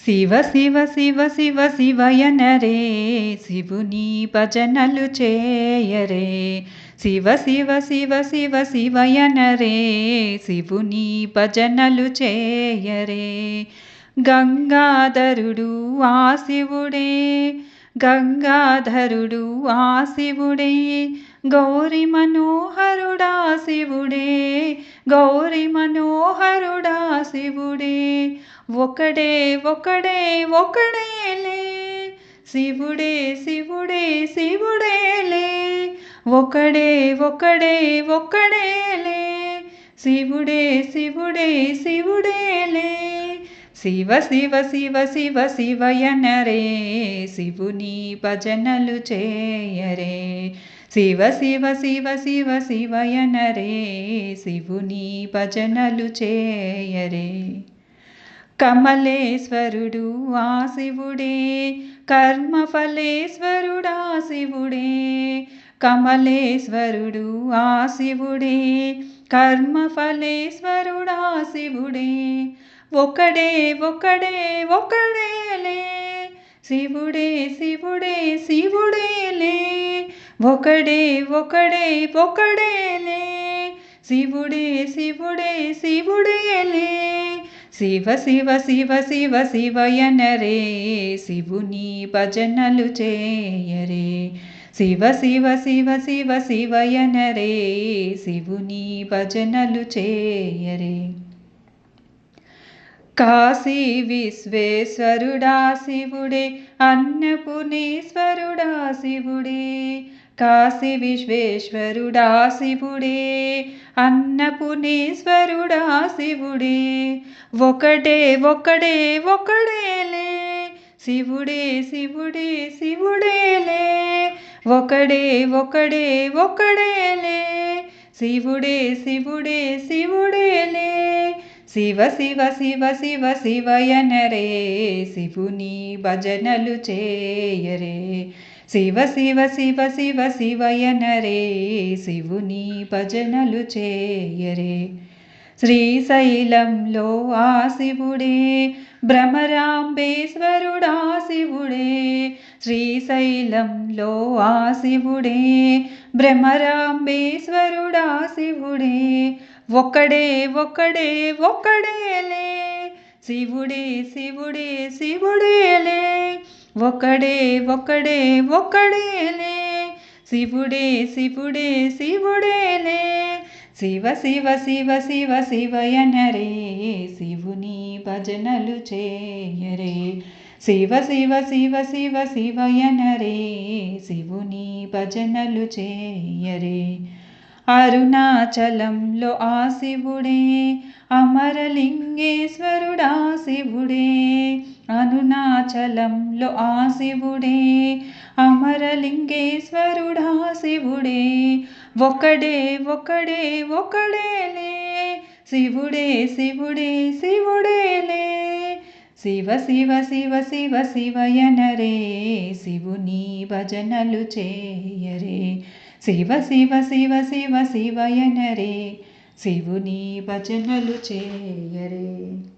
శివ శివ శివ శివ శివయనరే శివుని భజనలు చేయరే. శివ శివ శివ శివ శివయనరే శివుని భజనలు చేయరే. గంగాధరుడు ఆ శివుడే, గంగాధరుడు ఆ శివుడే, గౌరి మనోహరుడా శివుడే, గౌరి మనోహరుడా శివుడే. ఒకడే ఒకడే ఒకడేలే శివుడే శివుడే శివుడేలే. ఒకడే ఒకడే ఒకడేలే శివుడే శివుడే శివుడేలే. శివ శివ శివ శివ శివయనరే శివుని భజనలు చేయరే. శివ శివ శివ శివ శివయనరే శివుని భజనలు చేయరే. కమలేశ్వరుడు ఆ శివుడే, కర్మఫలేశ్వరుడా శివుడే, కమలేశ్వరుడు ఆ శివుడే, కర్మఫలేశ్వరుడా శివుడే. ఒకడే ఒకడే ఒకడేలే శివుడే శివుడే శివుడేలే. ఒకడే ఒకడే ఒకడేలే శివుడే శివుడే శివుడేలే. శివ శివ శివ శివ శివయనరే శివుని భజనలు చేయరే. శివ శివ శివ శివ శివయనరే శివుని భజనలు చేయరే. కాశీ విశ్వేశ్వరుడా శివుడే, అన్నపూర్ణేశ్వరుడా శివుడే, కాశీ విశ్వేశ్వరుడా శివుడే, అన్నపూర్ణేశ్వరుడా శివుడే. ఒకడే ఒకడే ఒకడేలే శివుడే శివుడే శివుడేలే. ఒకడే ఒకడే ఒకడేలే శివుడే శివుడే శివుడేలే. శివ శివ శివ శివ శివయనరే శివుని భజనలు చేయరే. శివ శివ శివ శివ శివయనరే శివుని భజనలు చేయరే. శ్రీశైలంలో ఆ శివుడే, భ్రమరాంబేశ్వరుడా శివుడే, శ్రీశైలంలో ఆ శివుడే, భ్రమరాంబేశ్వరుడా శివుడే. ఒకడే ఒకడే ఒకడేలే శివుడే శివుడే శివుడేలే. ఒకడే ఒకడే ఒకడేలే శివుడే శివుడే శివుడేలే. శివ శివ శివ శివ శివయనరే శివుని భజనలు చేయరే. శివ శివ శివ శివ శివయనరే శివుని భజనలు చేయరే. అరుణాచలంలో ఆ శివుడే, అమరలింగేశ్వరుడా శివుడే, అరుణాచలంలో ఆ శివుడే, అమరలింగేశ్వరుడా శివుడే. ఒకడే ఒకడే ఒకడేలే శివుడే శివుడే శివుడేలే. శివ శివ శివ శివ శివయనరే శివుని భజనలు చేయరే. శివ శివ శివ శివ శివయనరే శివుని భజనలు చేయరే.